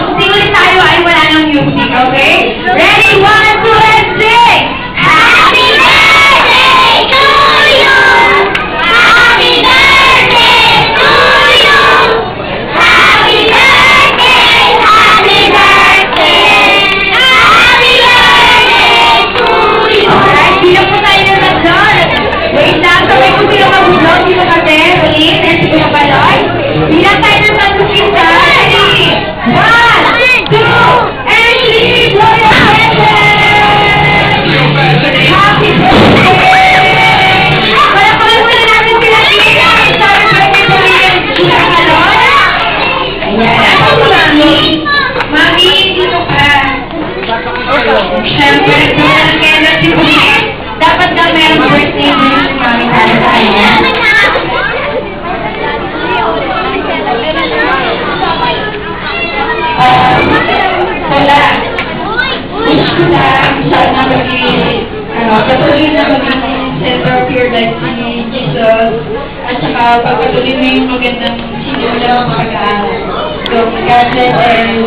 kung sino ulit tayo ay wala ng music, okay? Ready? 1, 2, and sing! Happy birthday to you! Happy birthday to you! Happy birthday! Happy birthday! Happy birthday to you! Alright, bilang po tayo naman doon. Wait lang, sabay ko bilang mabulo. Dito kasi, ulit, and sige na balon. Bilang tayo ng pag-upisa. Ready? 1, 2, and 3, blow your presents! Happy birthday! Palakpakan muna namin sila. Happy birthday to you! Sige na balon. Ayan, ako po, Mami. Mami, dito ka. Siyempre, kaya si Pulit. Dapat na mayroong birthday mo yung Mami para sa kanya. Wala. Wish ko lang sana maging, patuloy na maging center of your life ni Jesus. At saka pagpatuloy mo yung magandang sinula ng pag-aaral. So, God bless and